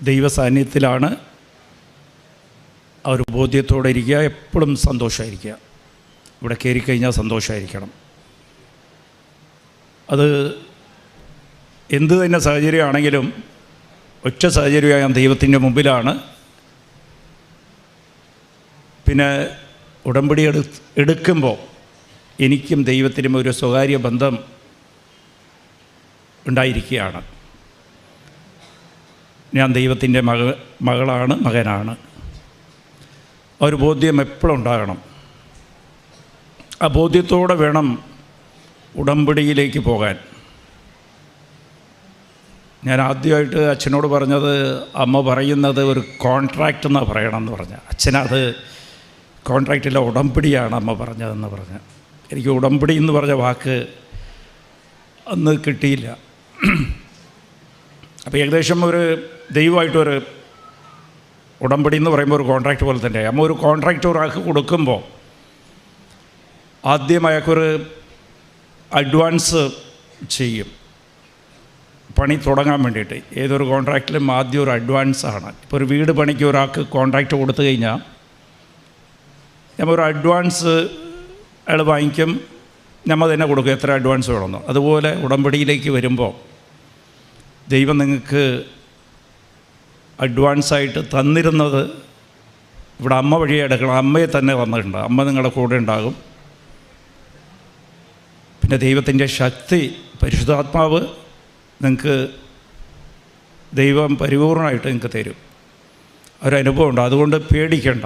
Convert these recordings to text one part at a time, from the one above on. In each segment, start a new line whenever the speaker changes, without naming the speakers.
ദൈവസാന്നിധ്യത്തിലാണ്. ആ ഒരു ബോധ്യത്തോടെ ഇരിക്കുക, എപ്പോഴും സന്തോഷമായിരിക്കുക. ഇവിടെ കയറിക്കഴിഞ്ഞാൽ സന്തോഷമായിരിക്കണം. അത് എന്ത് തന്നെ സാഹചര്യമാണെങ്കിലും ഒറ്റ സാഹചര്യമായ ദൈവത്തിൻ്റെ മുമ്പിലാണ്. പിന്നെ ഉടമ്പടി എടുക്കുമ്പോൾ എനിക്കും ദൈവത്തിനും ഒരു സ്വകാര്യ ബന്ധം ഉണ്ടായിരിക്കുകയാണ്. ഞാൻ ദൈവത്തിൻ്റെ മകളാണ്, മകനാണ്. ആ ഒരു ബോധ്യം എപ്പോഴും ഉണ്ടാകണം. ആ ബോധ്യത്തോടെ വേണം ഉടമ്പടിയിലേക്ക് പോകാൻ. ഞാൻ ആദ്യമായിട്ട് അച്ഛനോട് പറഞ്ഞത്, അമ്മ പറയുന്നത് ഒരു കോൺട്രാക്റ്റ് എന്നാണ് പറയണമെന്ന് പറഞ്ഞ. അച്ഛനത് കോൺട്രാക്റ്റില്ല, ഉടമ്പടിയാണ് അമ്മ പറഞ്ഞതെന്ന് പറഞ്ഞ്. എനിക്ക് ഉടമ്പടി എന്ന് പറഞ്ഞ വാക്ക് അന്ന് കിട്ടിയില്ല. അപ്പോൾ ഏകദേശം ഒരു ദൈവമായിട്ടൊരു ഉടമ്പടി എന്ന് പറയുമ്പോൾ ഒരു കോൺട്രാക്റ്റ് പോലെ തന്നെ. അമ്മ ഒരു കോൺട്രാക്റ്റ് ഒരാൾക്ക് കൊടുക്കുമ്പോൾ ആദ്യം അയാൾക്കൊരു അഡ്വാൻസ് ചെയ്യും, പണി തുടങ്ങാൻ വേണ്ടിയിട്ട്. ഏതൊരു കോൺട്രാക്റ്റിലും ആദ്യം ഒരു അഡ്വാൻസാണ്. ഇപ്പോൾ ഒരു വീട് പണിക്ക് ഒരാൾക്ക് കോൺട്രാക്റ്റ് കൊടുത്തു കഴിഞ്ഞാൽ നമ്മൾ ഒരു അഡ്വാൻസ് അയാൾ വാങ്ങിക്കും, നമ്മൾ തന്നെ കൊടുക്കും എത്ര അഡ്വാൻസ് വേണമെന്ന്. അതുപോലെ ഉടമ്പടിയിലേക്ക് വരുമ്പോൾ ദൈവം നിങ്ങൾക്ക് അഡ്വാൻസായിട്ട് തന്നിരുന്നത് ഇവിടെ അമ്മ വഴിയെ എടുക്കണം. അമ്മയെ തന്നെ വന്നിട്ടുണ്ട്. അമ്മ നിങ്ങളുടെ കൂടെ ഉണ്ടാകും. പിന്നെ ദൈവത്തിൻ്റെ ശക്തി, പരിശുദ്ധാത്മാവ് നിങ്ങൾക്ക് ദൈവം പരിപൂർണമായിട്ട് നിങ്ങൾക്ക് തരും. ഒരനുഭവം ഉണ്ട്. അതുകൊണ്ട് പേടിക്കേണ്ട.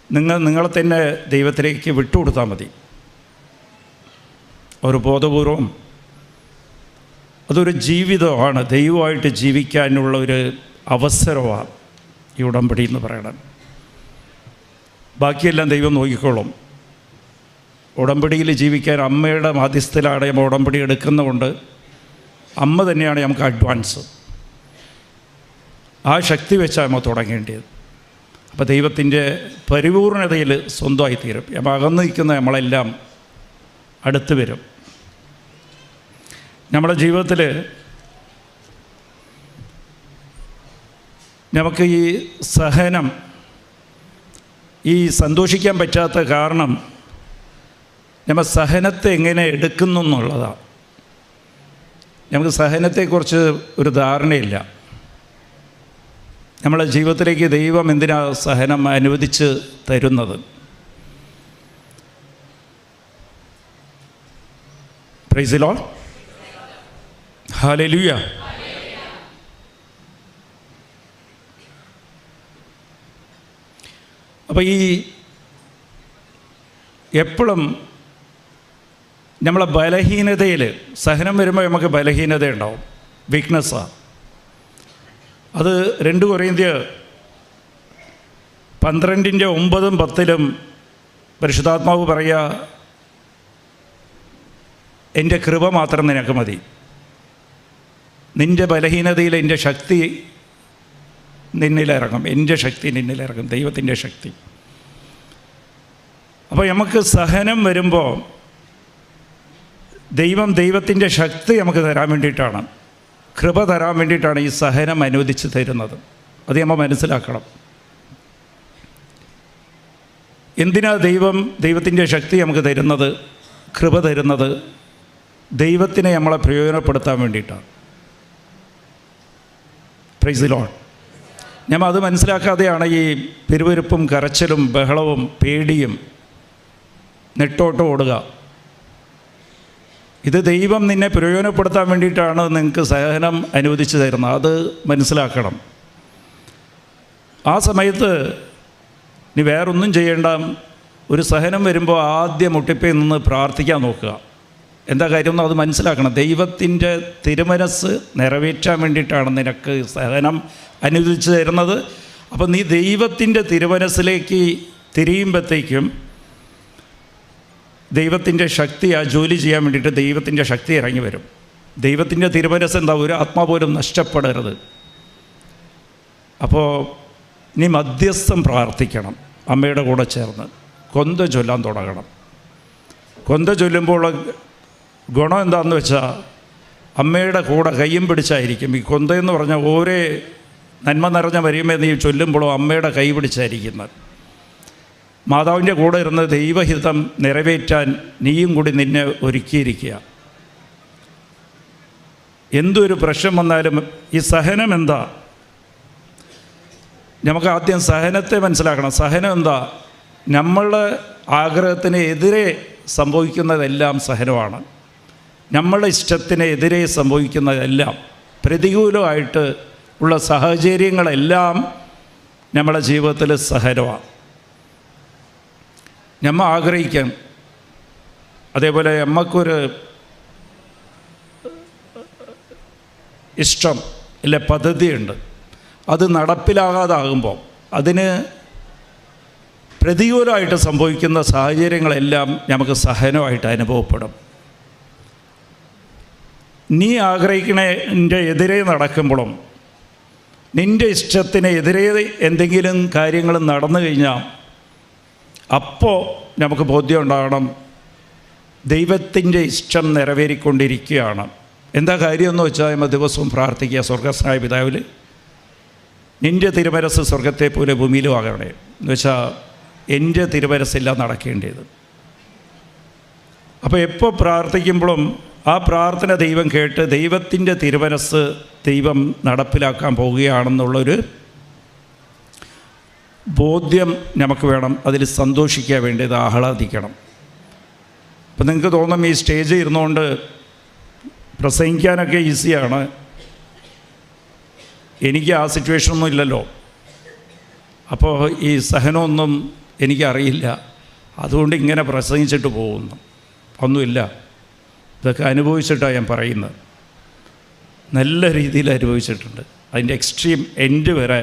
നിങ്ങളെ തന്നെ ദൈവത്തിലേക്ക് വിട്ടുകൊടുത്താൽ മതി. ഒരു ബോധപൂർവം അതൊരു ജീവിതമാണ്. ദൈവമായിട്ട് ജീവിക്കാനുള്ള ഒരു അവസരമാണ് ഈ ഉടമ്പടി എന്ന് പറയണം. ബാക്കിയെല്ലാം ദൈവം നോക്കിക്കോളും. ഉടമ്പടിയിൽ ജീവിക്കാൻ അമ്മയുടെ മാധ്യസ്ഥത്തിലാണ് നമ്മൾ ഉടമ്പടി എടുക്കുന്നതുകൊണ്ട് അമ്മ തന്നെയാണ് നമുക്ക് അഡ്വാൻസ്. ആ ശക്തി വെച്ചാണ് നമ്മൾ തുടങ്ങേണ്ടത്. അപ്പോൾ ദൈവത്തിൻ്റെ പരിപൂർണതയിൽ സ്വന്തമായിത്തീരും. നമ്മൾ അകന്നു നിൽക്കുന്ന നമ്മളെല്ലാം അടുത്ത് വരും. നമ്മുടെ ജീവിതത്തിൽ നമുക്ക് ഈ സഹനം, ഈ സന്തോഷിക്കാൻ പറ്റാത്ത കാരണം നമ്മൾ സഹനത്തെ എങ്ങനെ എടുക്കുന്നു എന്നുള്ളതാണ്. നമുക്ക് സഹനത്തെക്കുറിച്ച് ഒരു ധാരണയില്ല. നമ്മളെ ജീവിതത്തിലേക്ക് ദൈവം എന്തിനാ സഹനം അനുവദിച്ച് തരുന്നത്? Price the Lord, hallelujah. അപ്പോൾ ഈ എപ്പോഴും നമ്മളെ ബലഹീനതയിൽ സഹനം വരുമ്പോൾ നമുക്ക് ബലഹീനത ഉണ്ടാവും, വീക്ക്നെസ്സാണ്. അത് 2 കൊരിന്ത്യർ 12:9-10 പരിശുദ്ധാത്മാവ് പറയുക, എൻ്റെ കൃപ മാത്രം നിനക്ക് മതി, നിൻ്റെ ബലഹീനതയിൽ എൻ്റെ ശക്തി നിന്നിലിറങ്ങും, എൻ്റെ ശക്തി നിന്നിലിറങ്ങും, ദൈവത്തിൻ്റെ ശക്തി. അപ്പോൾ നമുക്ക് സഹനം വരുമ്പോൾ ദൈവത്തിൻ്റെ ശക്തി നമുക്ക് തരാൻ വേണ്ടിയിട്ടാണ്, കൃപ തരാൻ വേണ്ടിയിട്ടാണ് ഈ സഹനം അനുവദിച്ച് തരുന്നത്. അത് നമ്മൾ മനസ്സിലാക്കണം. എന്തിനാ ദൈവത്തിൻ്റെ ശക്തി നമുക്ക് തരുന്നത്, കൃപ തരുന്നത്? ദൈവത്തിനെ നമ്മളെ പ്രയോജനപ്പെടുത്താൻ വേണ്ടിയിട്ടാണ്. Price the Lord. നമ്മൾ അത് മനസ്സിലാക്കാതെയാണ് ഈ പിറുപിറുപ്പും കരച്ചിലും ബഹളവും പേടിയും നെട്ടോട്ടം ഓടുക. ഇത് ദൈവം നിന്നെ പ്രയോജനപ്പെടുത്താൻ വേണ്ടിയിട്ടാണ് നിങ്ങൾക്ക് സഹനം അനുവദിച്ച് തരുന്നത്. അത് മനസ്സിലാക്കണം. ആ സമയത്ത് നീ വേറൊന്നും ചെയ്യേണ്ട. ഒരു സഹനം വരുമ്പോൾ ആദ്യം മുട്ടിപ്പേ നിന്ന് പ്രാർത്ഥിക്കാൻ നോക്കുക. എന്താ കാര്യം എന്ന് അത് മനസ്സിലാക്കണം. ദൈവത്തിൻ്റെ തിരുമനസ്സ് നിറവേറ്റാൻ വേണ്ടിയിട്ടാണ് നിനക്ക് സഹനം അനുവദിച്ച് തരുന്നത്. അപ്പം നീ ദൈവത്തിൻ്റെ തിരുമനസ്സിലേക്ക് തിരിയുമ്പോഴത്തേക്കും ദൈവത്തിൻ്റെ ശക്തി ആ ജോലി ചെയ്യാൻ വേണ്ടിയിട്ട് ദൈവത്തിൻ്റെ ശക്തി ഇറങ്ങി വരും. ദൈവത്തിൻ്റെ തിരുമനസ്സ് എന്താ, ഒരു ആത്മാ പോലും നഷ്ടപ്പെടരുത്. അപ്പോൾ നീ മധ്യസ്ഥം പ്രാർത്ഥിക്കണം. അമ്മയുടെ കൂടെ ചേർന്ന് കൊന്ത ചൊല്ലാൻ തുടങ്ങണം. കൊന്ത ചൊല്ലുമ്പോൾ ഗുണം എന്താണെന്ന് വെച്ചാൽ അമ്മയുടെ കൂടെ കയ്യും പിടിച്ചായിരിക്കും. ഈ കൊന്തയെന്ന് പറഞ്ഞാൽ ഓരോ നന്മ നിറഞ്ഞ മരിയമേ നീ ചൊല്ലുമ്പോഴും അമ്മയുടെ കൈ പിടിച്ചായിരിക്കുന്നത്. മാതാവിൻ്റെ കൂടെ ഇരുന്ന് ദൈവഹിതം നിറവേറ്റാൻ നീയും കൂടി നിന്നെ ഒരുക്കിയിരിക്കുക. എന്തൊരു പ്രശ്നം വന്നാലും ഈ സഹനം എന്താ? നമുക്ക് ആദ്യം സഹനത്തെ മനസ്സിലാക്കണം. സഹനം എന്താ? നമ്മളുടെ ആഗ്രഹത്തിന് എതിരെ സംഭവിക്കുന്നതെല്ലാം സഹനമാണ്. നമ്മളുടെ ഇഷ്ടത്തിന് എതിരെ സംഭവിക്കുന്നതെല്ലാം, പ്രതികൂലമായിട്ട് ഉള്ള സാഹചര്യങ്ങളെല്ലാം നമ്മുടെ ജീവിതത്തിൽ സഹനമാണ്. നമ്മൾ ആഗ്രഹിക്കാം. അതേപോലെ നമുക്കൊരു ഇഷ്ടം ഇല്ല, പദ്ധതിയുണ്ട്. അത് നടപ്പിലാകാതാകുമ്പോൾ അതിന് പ്രതികൂലമായിട്ട് സംഭവിക്കുന്ന സാഹചര്യങ്ങളെല്ലാം നമുക്ക് സഹനമായിട്ട് അനുഭവപ്പെടും. നീ ആഗ്രഹിക്കുന്നതിൻ്റെ എതിരെ നടക്കുമ്പോഴും നിൻ്റെ ഇഷ്ടത്തിന് എതിരെ എന്തെങ്കിലും കാര്യങ്ങൾ നടന്നു കഴിഞ്ഞാൽ അപ്പോൾ നമുക്ക് ബോധ്യം ഉണ്ടാകണം, ദൈവത്തിൻ്റെ ഇഷ്ടം നിറവേറിക്കൊണ്ടിരിക്കുകയാണ്. എന്താ കാര്യമെന്ന് വെച്ചാൽ നമ്മൾ ദിവസവും പ്രാർത്ഥിക്കുക, സ്വർഗസ്നായ പിതാവിൽ നിൻ്റെ തിരുമനസ്സ് സ്വർഗത്തെ പോലെ ഭൂമിയിലും ആകണേ എന്ന് വെച്ചാൽ എൻ്റെ തിരുമനസ്സില്ല നടക്കേണ്ടത്. അപ്പോൾ എപ്പോൾ പ്രാർത്ഥിക്കുമ്പോഴും ആ പ്രാർത്ഥന ദൈവം കേട്ട് ദൈവത്തിൻ്റെ തിരുമനസ്സ് ദൈവം നടപ്പിലാക്കാൻ പോവുകയാണെന്നുള്ളൊരു ബോധ്യം നമുക്ക് വേണം. അതിൽ സന്തോഷിക്കാൻ വേണ്ടത്, ആഹ്ലാദിക്കണം. അപ്പം നിങ്ങൾക്ക് തോന്നും ഈ സ്റ്റേജിൽ ഇരുന്നുകൊണ്ട് പ്രസംഗിക്കാനൊക്കെ ഈസിയാണ്, എനിക്ക് ആ സിറ്റുവേഷനൊന്നും ഇല്ലല്ലോ, അപ്പോൾ ഈ സഹനമൊന്നും എനിക്കറിയില്ല, അതുകൊണ്ട് ഇങ്ങനെ പ്രസംഗിച്ചിട്ട് പോകുന്നു. ഒന്നുമില്ല, ഇതൊക്കെ അനുഭവിച്ചിട്ടാണ് ഞാൻ പറയുന്നത്. നല്ല രീതിയിൽ അനുഭവിച്ചിട്ടുണ്ട്. അതിൻ്റെ എക്സ്ട്രീം എൻഡ് വരെ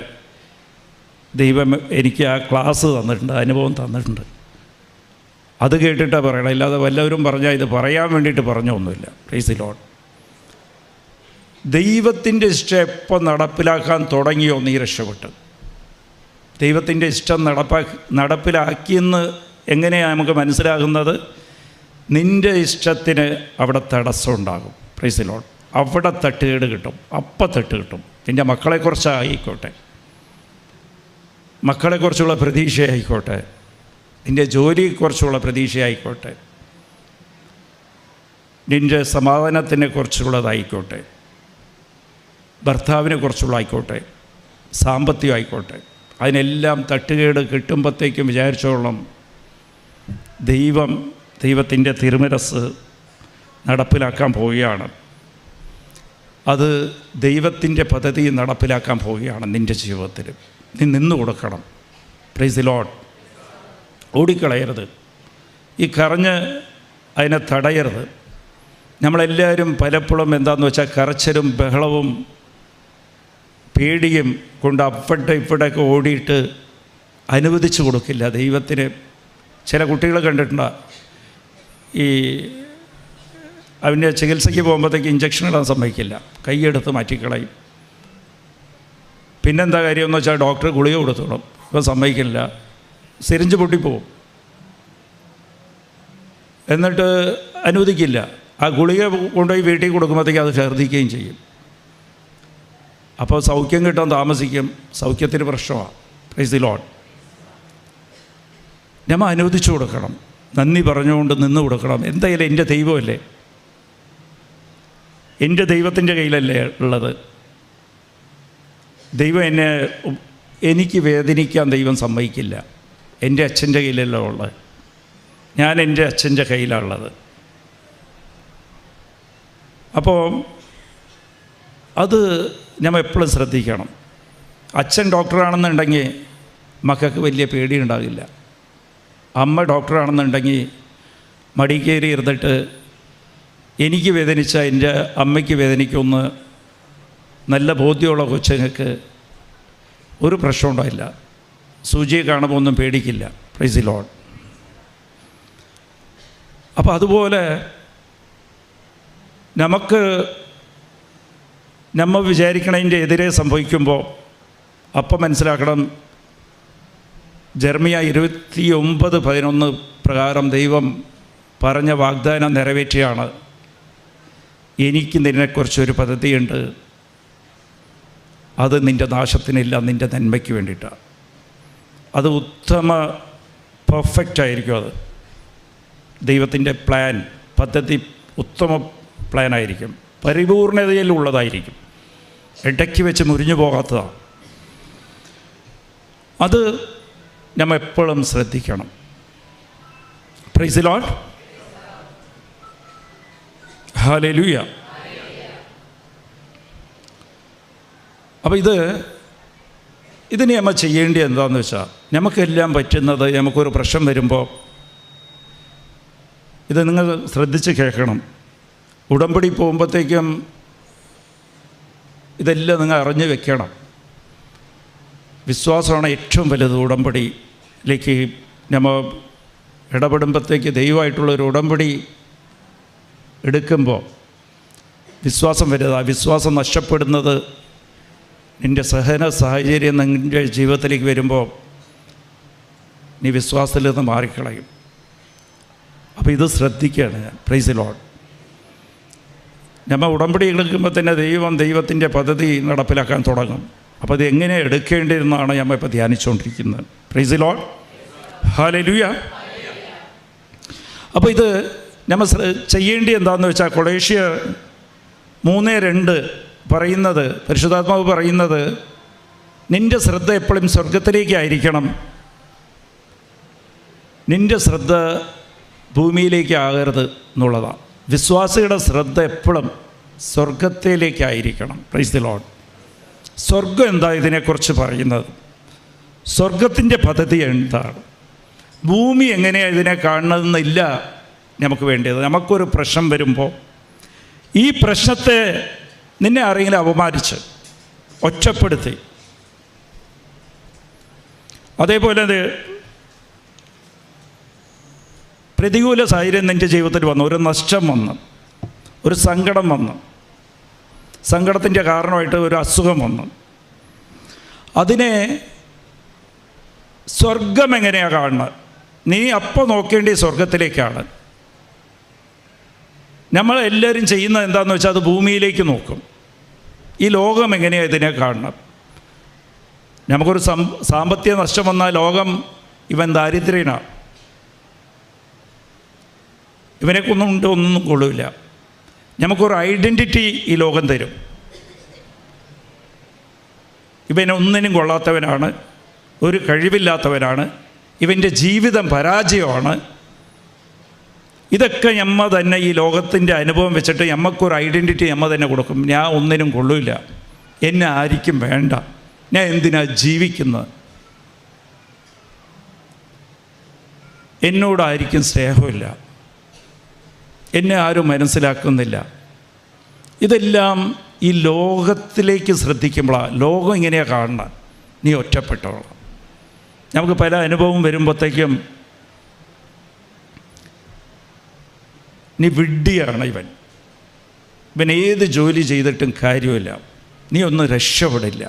ദൈവം എനിക്ക് ആ ക്ലാസ് തന്നിട്ടുണ്ട്, അനുഭവം തന്നിട്ടുണ്ട്. അത് കേട്ടിട്ടാണ് പറയണം, അല്ലാതെ വല്ലവരും പറഞ്ഞാൽ ഇത് പറയാൻ വേണ്ടിയിട്ട് പറഞ്ഞൊന്നുമില്ല. Price the Lord. ദൈവത്തിൻ്റെ ഇഷ്ടം എപ്പോൾ നടപ്പിലാക്കാൻ തുടങ്ങിയോ നീ രക്ഷപ്പെട്ട്. ദൈവത്തിൻ്റെ ഇഷ്ടം നടപ്പിലാക്കിയെന്ന് എങ്ങനെയാണ് നമുക്ക് മനസ്സിലാകുന്നത്? നിൻ്റെ ഇഷ്ടത്തിന് അവിടെ തടസ്സമുണ്ടാകും. Price the Lord. അവിടെ തട്ടുകേട് കിട്ടും, അപ്പം തട്ട് കിട്ടും. നിൻ്റെ മക്കളെക്കുറിച്ചായിക്കോട്ടെ, മക്കളെക്കുറിച്ചുള്ള പ്രതീക്ഷയായിക്കോട്ടെ, നിൻ്റെ ജോലിയെക്കുറിച്ചുള്ള പ്രതീക്ഷയായിക്കോട്ടെ, നിൻ്റെ സമാധാനത്തിനെ കുറിച്ചുള്ളതായിക്കോട്ടെ, ഭർത്താവിനെ കുറിച്ചുള്ളതായിക്കോട്ടെ, സാമ്പത്തികമായിക്കോട്ടെ, അതിനെല്ലാം തട്ടുകേട് കിട്ടുമ്പോഴത്തേക്കും വിചാരിച്ചോളണം ദൈവത്തിൻ്റെ തിരുമനസ്സ് നടപ്പിലാക്കാൻ പോവുകയാണ്. അത് ദൈവത്തിൻ്റെ പദ്ധതി നടപ്പിലാക്കാൻ പോവുകയാണ് നിൻ്റെ ജീവിതത്തിൽ. നീ നിന്നു കൊടുക്കണം. Price the Lord. ഓടിക്കളയരുത്, ഈ കരഞ്ഞ് അതിനെ തടയരുത്. നമ്മളെല്ലാവരും പലപ്പോഴും എന്താണെന്ന് വെച്ചാൽ കരച്ചിലും ബഹളവും പേടിയും കൊണ്ട് അവിടെ ഇവിടെയൊക്കെ ഓടിയിട്ട് അനുവദിച്ചു കൊടുക്കില്ല ദൈവത്തിന്. ചില കുട്ടികൾ കണ്ടിട്ടുണ്ട്, ഈ അവൻ്റെ ചികിത്സയ്ക്ക് പോകുമ്പോഴത്തേക്ക് ഇഞ്ചക്ഷൻ ഇടാൻ സമ്മതിക്കില്ല, കൈയെടുത്ത് മാറ്റിക്കളയും. പിന്നെന്താ കാര്യമെന്ന് വെച്ചാൽ ഡോക്ടർ ഗുളിക കൊടുത്തോളും, ഇപ്പം സമ്മതിക്കില്ല, സിരിഞ്ച് പൊട്ടിപ്പോവും, എന്നിട്ട് അനുവദിക്കില്ല. ആ ഗുളിക കൊണ്ടുപോയി വീട്ടിൽ കൊടുക്കുമ്പോഴത്തേക്ക് അത് ഛർദ്ദിക്കുകയും ചെയ്യും. അപ്പോൾ സൗഖ്യം കിട്ടാൻ താമസിക്കും, സൗഖ്യത്തിന് പ്രശ്നമാണ്. Price the Lord. നമ്മൾ അനുവദിച്ചു കൊടുക്കണം, നന്ദി പറഞ്ഞുകൊണ്ട് നിന്ന് കൊടുക്കണം. എന്തായാലും എൻ്റെ ദൈവമല്ലേ, എൻ്റെ ദൈവത്തിൻ്റെ കയ്യിലല്ലേ ഉള്ളത്. ദൈവം എനിക്ക് വേദനിക്കാൻ ദൈവം സമ്മതിക്കില്ല. എൻ്റെ അച്ഛൻ്റെ കയ്യിലല്ല ഉള്ളത്, ഞാൻ എൻ്റെ അച്ഛൻ്റെ കയ്യിലാണുള്ളത്. അപ്പോൾ അത് നമ്മൾ എപ്പോഴും ശ്രദ്ധിക്കണം. അച്ഛൻ ഡോക്ടറാണെന്നുണ്ടെങ്കിൽ മക്കൾക്ക് വലിയ പേടിയുണ്ടാകില്ല. അമ്മ ഡോക്ടറാണെന്നുണ്ടെങ്കിൽ മടി കയറി ഇരുന്നിട്ട് എനിക്ക് വേദനിച്ച എൻ്റെ അമ്മയ്ക്ക് വേദനിക്കുമെന്ന് നല്ല ബോധ്യമുള്ള കൊച്ചുങ്ങൾക്ക് ഒരു പ്രശ്നം ഉണ്ടായില്ല. സൂചിയെ കാണുമ്പോൾ ഒന്നും പേടിക്കില്ല. Price the Lord. അപ്പോൾ അതുപോലെ നമ്മൾ വിചാരിക്കണതിൻ്റെ എതിരെ സംഭവിക്കുമ്പോൾ അപ്പം മനസ്സിലാക്കണം, ജെറമ്യാ 29:11 പ്രകാരം ദൈവം പറഞ്ഞ വാഗ്ദാനം നിറവേറ്റിയാണ് എനിക്ക് നിന്നെക്കുറിച്ചൊരു പദ്ധതിയുണ്ട്, അത് നിൻ്റെ നാശത്തിനില്ല, നിൻ്റെ നന്മയ്ക്ക് വേണ്ടിയിട്ടാണ്. അത് പെർഫെക്റ്റ് ആയിരിക്കും. അത് ദൈവത്തിൻ്റെ പ്ലാൻ, പദ്ധതി ഉത്തമ പ്ലാനായിരിക്കും, പരിപൂർണതയിലുള്ളതായിരിക്കും, ഇടയ്ക്ക് വെച്ച് മുറിഞ്ഞു പോകാത്തതാണ്. അത് നമ്മൾ എപ്പോഴും ശ്രദ്ധിക്കണം. Price the Lord. ഹല്ലേലൂയ. അപ്പോൾ ഇതിന് നമ്മൾ ചെയ്യേണ്ടത് എന്താണെന്ന് വെച്ചാൽ, നമുക്കെല്ലാം പറ്റുന്നത്, നമുക്കൊരു പ്രശ്നം വരുമ്പോൾ, ഇത് നിങ്ങൾ ശ്രദ്ധിച്ച് കേൾക്കണം. ഉടമ്പടി പോകുമ്പോഴത്തേക്കും ഇതെല്ലാം നിങ്ങൾ അറിഞ്ഞു വെക്കണം. വിശ്വാസമാണ് ഏറ്റവും വലുത്. ഉടമ്പടിയിലേക്ക് നമ്മൾ ഇടപെടുമ്പോഴത്തേക്ക് ദൈവമായിട്ടുള്ളൊരു ഉടമ്പടി എടുക്കുമ്പോൾ വിശ്വാസം വലുത്. ആ വിശ്വാസം നഷ്ടപ്പെടുന്നത് നിൻ്റെ സഹന സാഹചര്യം നിൻ്റെ ജീവിതത്തിലേക്ക് വരുമ്പോൾ നീ വിശ്വാസത്തിൽ നിന്ന് മാറിക്കളയും. അപ്പോൾ ഇത് ശ്രദ്ധിക്കുകയാണ് ഞാൻ. Price the Lord. നമ്മൾ ഉടമ്പടി എടുക്കുമ്പോൾ തന്നെ ദൈവത്തിൻ്റെ പദ്ധതി നടപ്പിലാക്കാൻ തുടങ്ങും. അപ്പോൾ അത് എങ്ങനെ എടുക്കേണ്ടിയിരുന്നാണ് നമ്മൾ ഇപ്പോൾ ധ്യാനിച്ചുകൊണ്ടിരിക്കുന്നത്. Praise the Lord. ഹല്ലേലൂയ. അപ്പോൾ ഇത് നമ്മൾ ചെയ്യേണ്ടത് എന്താണെന്ന് വെച്ചാൽ, കൊളോസ്യർ 3:2 പറയുന്നത്, പരിശുദ്ധാത്മാവ് പറയുന്നത്, നിൻ്റെ ശ്രദ്ധ എപ്പോഴും സ്വർഗത്തിലേക്കായിരിക്കണം, നിൻ്റെ ശ്രദ്ധ ഭൂമിയിലേക്കാകരുത് എന്നുള്ളതാണ്. വിശ്വാസിയുടെ ശ്രദ്ധ എപ്പോഴും സ്വർഗത്തിലേക്കായിരിക്കണം. Price the Lord. സ്വർഗം എന്താ ഇതിനെക്കുറിച്ച് പറയുന്നത്? സ്വർഗത്തിൻ്റെ പദ്ധതി എന്താണ്? ഭൂമി എങ്ങനെയാണ് ഇതിനെ കാണുന്നതെന്നില്ല നമുക്ക് വേണ്ടത്. നമുക്കൊരു പ്രശ്നം വരുമ്പോൾ, ഈ പ്രശ്നത്തെ നിന്നെ ആരെങ്കിലും അപമാനിച്ച് ഒറ്റപ്പെടുത്തി, അതേപോലെ പ്രതികൂല സാഹചര്യം നിൻ്റെ ജീവിതത്തിൽ വന്നു, ഒരു നഷ്ടം വന്ന്, ഒരു സങ്കടം വന്ന്, സങ്കടത്തിൻ്റെ കാരണമായിട്ട് ഒരു അസുഖം വന്നു, അതിനെ സ്വർഗം എങ്ങനെയാണ് കാണുന്നത്? നീ അപ്പോൾ നോക്കേണ്ടത് സ്വർഗത്തിലേക്കാണ്. നമ്മളെല്ലാവരും ചെയ്യുന്നത് എന്താണെന്ന് വെച്ചാൽ, അത് ഭൂമിയിലേക്ക് നോക്കും. ഈ ലോകം എങ്ങനെയാണ് ഇതിനെ കാണണം? നമുക്കൊരു സാമ്പത്തിക നഷ്ടം വന്നാൽ ലോകം ഇവൻ ദാരിദ്ര്യനാണ്, ഇവനെക്കൊന്നുണ്ട് ഒന്നും കൊള്ളില്ല. നമുക്കൊരു ഐഡൻറ്റിറ്റി ഈ ലോകം തരും. ഇവനൊന്നിനും കൊള്ളാത്തവനാണ്, ഒരു കഴിവില്ലാത്തവനാണ്, ഇവൻ്റെ ജീവിതം പരാജയമാണ്. ഇതൊക്കെ നമ്മ തന്നെ ഈ ലോകത്തിൻ്റെ അനുഭവം വെച്ചിട്ട് നമ്മക്കൊരു ഐഡൻറ്റിറ്റി നമ്മ തന്നെ കൊടുക്കും. ഞാൻ ഒന്നിനും കൊള്ളില്ല, എന്നെ ആർക്കും വേണ്ട, ഞാൻ എന്തിനാ ജീവിക്കുന്നത്, എന്നോടായിരിക്കും സ്നേഹമില്ല, എന്നെ ആരും മനസ്സിലാക്കുന്നില്ല. ഇതെല്ലാം ഈ ലോകത്തിലേക്ക് ശ്രദ്ധിക്കുമ്പോഴാണ് ലോകം ഇങ്ങനെയാണ് കാണുന്നത്. നീ ഒറ്റപ്പെട്ടവളാണ്. നമുക്ക് പല അനുഭവം വരുമ്പോഴത്തേക്കും നീ വിഡ്ഢിയാണ്, ഇവൻ ഏത് ജോലി ചെയ്തിട്ടും കാര്യമില്ല, നീ ഒന്നും രക്ഷപ്പെടില്ല.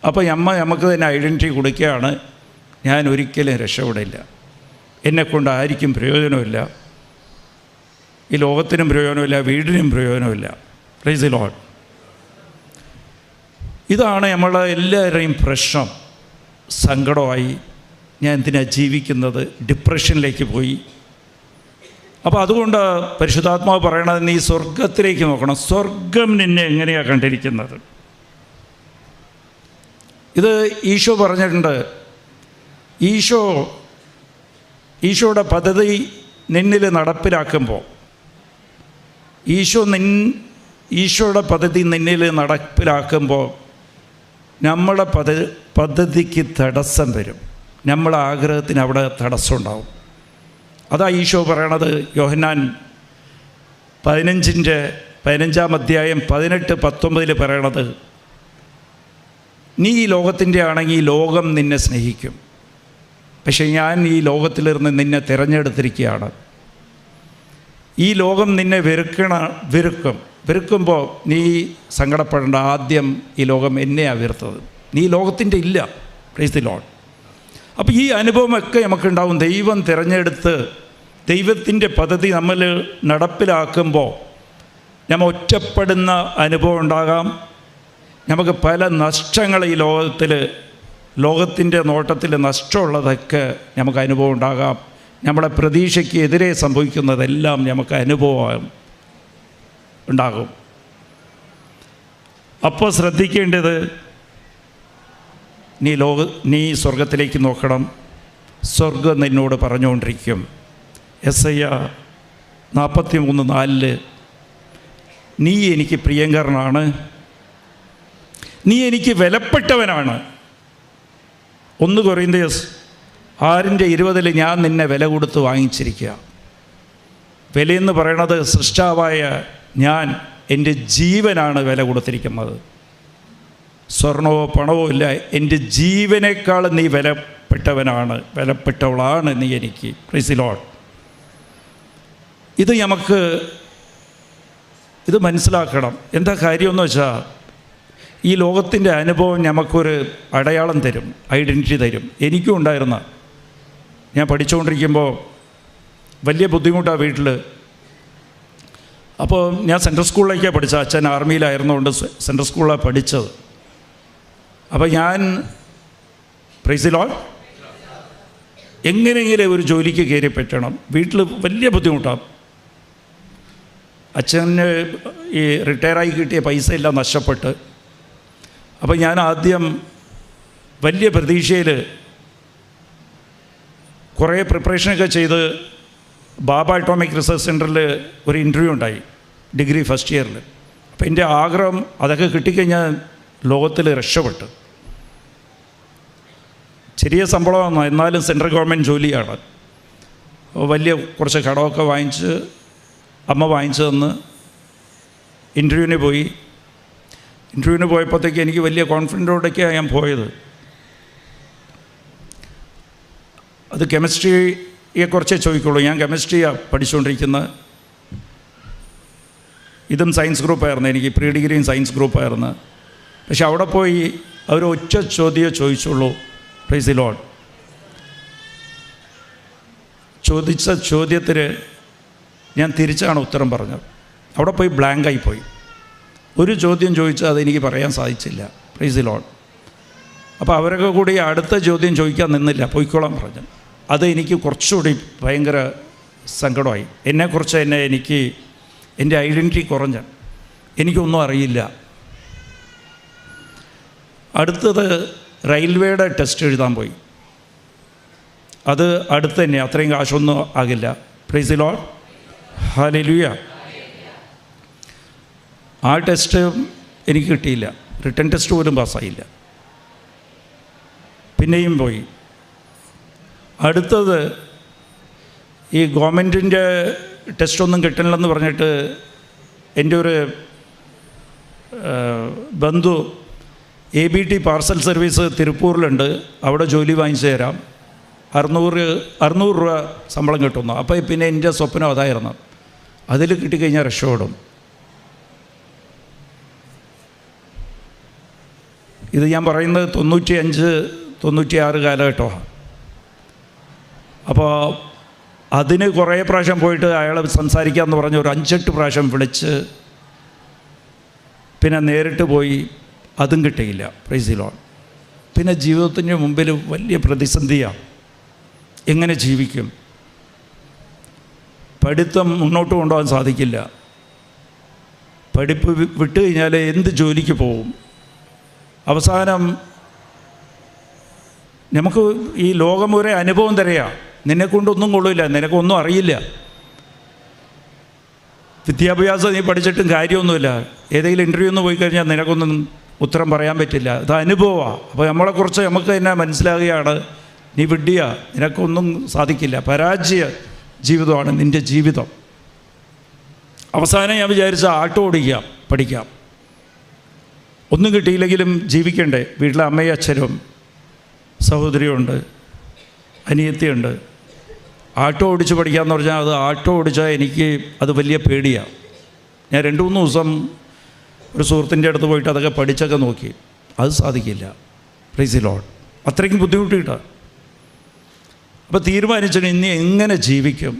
അപ്പോൾ നമുക്ക് തന്നെ ഐഡൻറ്റിറ്റി കൊടുക്കുകയാണ്, ഞാൻ ഒരിക്കലും രക്ഷപ്പെടില്ല, എന്നെക്കൊണ്ട് ആർക്കും പ്രയോജനമില്ല, ഈ ലോകത്തിനും പ്രയോജനമില്ല, വീടിനും പ്രയോജനമില്ല. Price the Lord. ഇതാണ് നമ്മളെ എല്ലാവരുടെയും പ്രശ്നം. സങ്കടമായി, ഞാൻ എന്തിനാണ് ജീവിക്കുന്നത്, ഡിപ്രഷനിലേക്ക് പോയി. അപ്പോൾ അതുകൊണ്ട് പരിശുദ്ധാത്മാവ് പറയണത്, നീ സ്വർഗത്തിലേക്ക് നോക്കണം. സ്വർഗം നിന്നെ എങ്ങനെയാണ് കണ്ടിരിക്കുന്നത്? ഇത് ഈശോ പറഞ്ഞിട്ടുണ്ട്. ഈശോയുടെ പദ്ധതി നിന്നിൽ നടപ്പിലാക്കുമ്പോൾ, ഈശോയുടെ പദ്ധതി നിന്നിൽ നടപ്പിലാക്കുമ്പോൾ നമ്മുടെ പദ്ധതിക്ക് തടസ്സം വരും, നമ്മളെ ആഗ്രഹത്തിന് അവിടെ തടസ്സം ഉണ്ടാവും. അതാ ഈശോ പറയണത്. യോഹന്നാൻ 15-ാം അധ്യായം 18-19 പറയണത്, നീ ഈ ലോകത്തിൻ്റെ ആണെങ്കിൽ ഈ ലോകം നിന്നെ സ്നേഹിക്കും, പക്ഷേ ഞാൻ ഈ ലോകത്തിലിരുന്ന് നിന്നെ തിരഞ്ഞെടുത്തിരിക്കുകയാണ്. ഈ ലോകം നിന്നെ വെറുക്കുമ്പോൾ നീ സങ്കടപ്പെടേണ്ട. ആദ്യം ഈ ലോകം എന്നെയാണ് വെറുത്തത്, നീ ലോകത്തിൻ്റെ ഇല്ല. Price the Lord. അപ്പോൾ ഈ അനുഭവമൊക്കെ നമുക്കുണ്ടാവും. ദൈവം തിരഞ്ഞെടുത്ത് ദൈവത്തിൻ്റെ പദ്ധതി നമ്മൾ നടപ്പിലാക്കുമ്പോൾ നമ്മൾ ഒറ്റപ്പെടുന്ന അനുഭവം ഉണ്ടാകാം. നമുക്ക് പല നഷ്ടങ്ങൾ ഈ ലോകത്തിൻ്റെ നോട്ടത്തിൽ നഷ്ടമുള്ളതൊക്കെ നമുക്ക് അനുഭവം ഉണ്ടാകാം. നമ്മുടെ പ്രതീക്ഷയ്ക്ക് എതിരെ സംഭവിക്കുന്നതെല്ലാം നമുക്ക് അനുഭവം ഉണ്ടാകും. അപ്പോൾ ശ്രദ്ധിക്കേണ്ടത്, നീ സ്വർഗത്തിലേക്ക് നോക്കണം. സ്വർഗം നിന്നോട് പറഞ്ഞുകൊണ്ടിരിക്കും. യെശയ്യാ 43:4 നീ എനിക്ക് പ്രിയങ്കരനാണ്, നീ എനിക്ക് വിലപ്പെട്ടവനാണ്. 1 കൊരിന്ത്യർ 6:20 ഞാൻ നിന്നെ വില കൊടുത്ത് വാങ്ങിച്ചിരിക്കുക. വിലയെന്ന് പറയണത് സൃഷ്ടാവായ ഞാൻ എൻ്റെ ജീവനാണ് വില കൊടുത്തിരിക്കുന്നത്. സ്വർണമോ പണമോ ഇല്ല, എൻ്റെ ജീവനേക്കാൾ നീ വിലപ്പെട്ടവനാണ്, വിലപ്പെട്ടവളാണ് നീ എനിക്ക്. Price the Lord. ഇത് മനസ്സിലാക്കണം. എന്താ കാര്യമെന്ന് വെച്ചാൽ, ഈ ലോകത്തിൻ്റെ അനുഭവം നമുക്കൊരു അടയാളം തരും, ഐഡൻറ്റിറ്റി തരും. എനിക്കും ഉണ്ടായിരുന്ന, ഞാൻ പഠിച്ചുകൊണ്ടിരിക്കുമ്പോൾ വലിയ ബുദ്ധിമുട്ടാണ് വീട്ടിൽ. അപ്പോൾ ഞാൻ സെൻട്രൽ സ്കൂളിലേക്കാണ് പഠിച്ചത്. അച്ഛൻ ആർമിയിലായിരുന്നുകൊണ്ട് സെൻട്രൽ സ്കൂളിലാണ് പഠിച്ചത്. അപ്പോൾ ഞാൻ, പ്രൈസ് ദി ലോർഡ്, എങ്ങനെയെങ്കിലും ഒരു ജോലിക്ക് കയറി പറ്റണം. വീട്ടിൽ വലിയ ബുദ്ധിമുട്ടാണ്. അച്ഛന് ഈ റിട്ടയറായി കിട്ടിയ പൈസ എല്ലാം നഷ്ടപ്പെട്ട്. അപ്പോൾ ഞാൻ ആദ്യം വലിയ പ്രതീക്ഷയിൽ കുറേ പ്രിപ്പറേഷനൊക്കെ ചെയ്ത് ബാബ അറ്റോമിക് റിസർച്ച് സെൻറ്ററിൽ ഒരു ഇൻ്റർവ്യൂ ഉണ്ടായി, ഡിഗ്രി ഫസ്റ്റ് ഇയറിൽ. അപ്പോൾ എൻ്റെ ആഗ്രഹം അതൊക്കെ കിട്ടിക്കഴിഞ്ഞാൽ ലോകത്തിൽ രക്ഷപ്പെട്ടു. ചെറിയ ശമ്പളമാണ്, എന്നാലും സെൻട്രൽ ഗവൺമെൻറ് ജോലിയാണ്. വലിയ കുറച്ച് കടമൊക്കെ വാങ്ങിച്ച് അമ്മ വാങ്ങിച്ചു തന്ന് ഇൻ്റർവ്യൂവിന് പോയി. ഇൻ്റർവ്യൂവിന് പോയപ്പോഴത്തേക്ക് എനിക്ക് വലിയ കോൺഫിഡൻറ്റോടൊക്കെയാണ് ഞാൻ പോയത്. അത് കെമിസ്ട്രിയെക്കുറിച്ചേ ചോദിക്കുള്ളൂ. ഞാൻ കെമിസ്ട്രിയാണ് പഠിച്ചുകൊണ്ടിരിക്കുന്നത്. ഇതും സയൻസ് ഗ്രൂപ്പായിരുന്നു, എനിക്ക് പ്രീ ഡിഗ്രിയും സയൻസ് ഗ്രൂപ്പായിരുന്നു. പക്ഷെ അവിടെ പോയി അവർ ഒറ്റ ചോദ്യമേ ചോദിച്ചുള്ളൂ. Praise the Lord. ചോദിച്ച ചോദ്യത്തിന് ഞാൻ തിരിച്ചാണ് ഉത്തരം പറഞ്ഞത്. അവിടെ പോയി ബ്ലാങ്കായിപ്പോയി. ഒരു ചോദ്യം ചോദിച്ചാൽ അതെനിക്ക് പറയാൻ സാധിച്ചില്ല. Price the Lord. അപ്പോൾ അവരൊക്കെ കൂടി അടുത്ത ചോദ്യം ചോദിക്കാൻ നിന്നില്ല, പോയിക്കോളാൻ പറഞ്ഞു. അത് എനിക്ക് കുറച്ചുകൂടി ഭയങ്കര സങ്കടമായി. എന്നെക്കുറിച്ച് എനിക്ക് എൻ്റെ ഐഡൻറ്റിറ്റി കുറഞ്ഞ, എനിക്കൊന്നും അറിയില്ല. അടുത്തത് റെയിൽവേയുടെ ടെസ്റ്റ് എഴുതാൻ പോയി. അത് അടുത്ത് തന്നെ, അത്രയും കാശൊന്നും ആകില്ല. Price the Lord. ഹല്ലേലൂയ. ആ ടെസ്റ്റ് എനിക്ക് കിട്ടിയില്ല, റിട്ടൺ ടെസ്റ്റ് പോലും പാസ്സായില്ല. പിന്നെയും പോയി. അടുത്തത് ഈ ഗവൺമെൻറ്റിൻ്റെ ടെസ്റ്റൊന്നും കിട്ടണില്ലെന്ന് പറഞ്ഞിട്ട് എൻ്റെ ഒരു ബന്ധു ABT പാർസൽ സർവീസ് തിരുപ്പൂരിലുണ്ട്, അവിടെ ജോലി വാങ്ങിച്ചു തരാം, 600 രൂപ ശമ്പളം കിട്ടുന്നു. അപ്പോൾ പിന്നെ എൻ്റെ സ്വപ്നം അതായിരുന്നു, അതിൽ കിട്ടിക്കഴിഞ്ഞാൽ രക്ഷപ്പെടും. ഇത് ഞാൻ പറയുന്നത് 95-96 കാലഘട്ടമാണ്. അപ്പോൾ അതിന് കുറേ പ്രാവശ്യം പോയിട്ട് അയാൾ സംസാരിക്കാമെന്ന് പറഞ്ഞ് ഒരു 5-8 പ്രാവശ്യം വിളിച്ച് പിന്നെ നേരിട്ട് പോയി, അതും കിട്ടിയില്ല. Price the Lord. പിന്നെ ജീവിതത്തിന് മുമ്പിൽ വലിയ പ്രതിസന്ധിയാണ്. എങ്ങനെ ജീവിക്കും? പഠിത്തം മുന്നോട്ട് കൊണ്ടുപോകാൻ സാധിക്കില്ല. പഠിപ്പ് വിട്ട് കഴിഞ്ഞാൽ എന്ത് ജോലിക്ക് പോകും? അവസാനം നമുക്ക് ഈ ലോകം ഒരേ അനുഭവം തരെയാണ്. നിന്നെക്കൊണ്ടൊന്നും കൊള്ളില്ല, നിനക്കൊന്നും അറിയില്ല. വിദ്യാഭ്യാസം നീ പഠിച്ചിട്ടും കാര്യമൊന്നുമില്ല. ഏതെങ്കിലും ഇൻ്റർവ്യൂന്ന് പോയി കഴിഞ്ഞാൽ നിനക്കൊന്നും ഉത്തരം പറയാൻ പറ്റില്ല. അത് അനുഭവമാണ്. അപ്പോൾ നമ്മളെക്കുറിച്ച് നമുക്ക് തന്നെ മനസ്സിലാകുകയാണ്, നീ വിഡ്ഢിയാ, നിനക്കൊന്നും സാധിക്കില്ല, പരാജയ ജീവിതമാണ് നിൻ്റെ ജീവിതം. അവസാനം ഞാൻ വിചാരിച്ച ആട്ടോ ഓടിക്കാം, പഠിക്കാം. ഒന്നും കിട്ടിയില്ലെങ്കിലും ജീവിക്കണ്ടേ. വീട്ടിലെ അമ്മയും അച്ഛനും സഹോദരിയുണ്ട്, അനിയത്തിയുണ്ട്. ആട്ടോ ഓടിച്ച് പഠിക്കാമെന്ന് പറഞ്ഞാൽ അത് ആട്ടോ ഓടിച്ചാൽ എനിക്ക് അത് വലിയ പേടിയാണ്. ഞാൻ 2-3 ദിവസം ഒരു സുഹൃത്തിൻ്റെ അടുത്ത് പോയിട്ട് അതൊക്കെ പഠിച്ചൊക്കെ നോക്കി, അത് സാധിക്കില്ല. Price the Lord. അത്രയ്ക്കും ബുദ്ധിമുട്ടിയിട്ടാണ്. അപ്പോൾ തീരുമാനിച്ചിട്ട് ഇനി എങ്ങനെ ജീവിക്കും?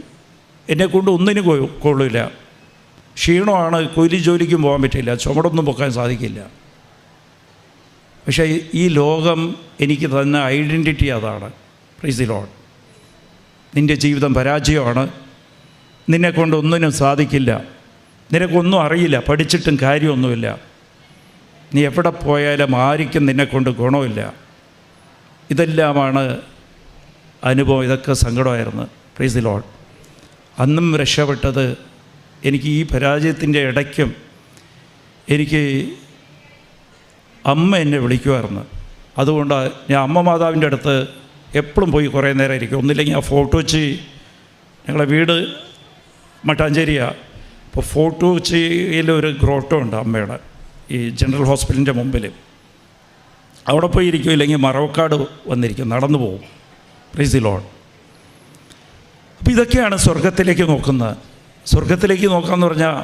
എന്നെക്കൊണ്ട് ഒന്നിനും കൊള്ളില്ല. ക്ഷീണമാണ്, കൂലി ജോലിക്കും പോകാൻ പറ്റില്ല, ചുമടൊന്നും പൊക്കാൻ സാധിക്കില്ല. പക്ഷേ ഈ ലോകം എനിക്ക് തന്ന ഐഡൻറ്റിറ്റി അതാണ്. Price the Lord. നിൻ്റെ ജീവിതം പരാജയമാണ്, നിന്നെക്കൊണ്ട് ഒന്നിനും സാധിക്കില്ല, നിനക്കൊന്നും അറിയില്ല, പഠിച്ചിട്ടും കാര്യമൊന്നുമില്ല, നീ എവിടെ പോയാലും ആർക്കും നിന്നെക്കൊണ്ട് ഗുണമില്ല. ഇതെല്ലാമാണ് അനുഭവം. ഇതൊക്കെ സങ്കടമായിരുന്നു. Price the Lord. അന്നും രക്ഷപ്പെട്ടത് എനിക്ക് ഈ പരാജയത്തിൻ്റെ ഇടയ്ക്കും എനിക്ക് അമ്മ എന്നെ വിളിക്കുമായിരുന്നു. അതുകൊണ്ട് ഞാൻ അമ്മ മാതാവിൻ്റെ അടുത്ത് എപ്പോഴും പോയി കുറേ നേരം ഇരിക്കും. ഒന്നില്ലെങ്കിൽ ആ ഫോർട്ട് കൊച്ചി, ഞങ്ങളെ വീട് മട്ടാഞ്ചേരിയാണ്. അപ്പോൾ ഫോർട്ട് കൊച്ചിയിലൊരു ഗ്രോട്ടോ ഉണ്ട് അമ്മയുടെ, ഈ ജനറൽ ഹോസ്പിറ്റലിൻ്റെ മുമ്പിൽ. അവിടെ പോയി ഇരിക്കും, ഇല്ലെങ്കിൽ മറവക്കാട് വന്നിരിക്കും, നടന്നു പോകും. Price the Lord. അപ്പോൾ ഇതൊക്കെയാണ് സ്വർഗത്തിലേക്ക് നോക്കുന്നത്. സ്വർഗത്തിലേക്ക് നോക്കാമെന്ന് പറഞ്ഞാൽ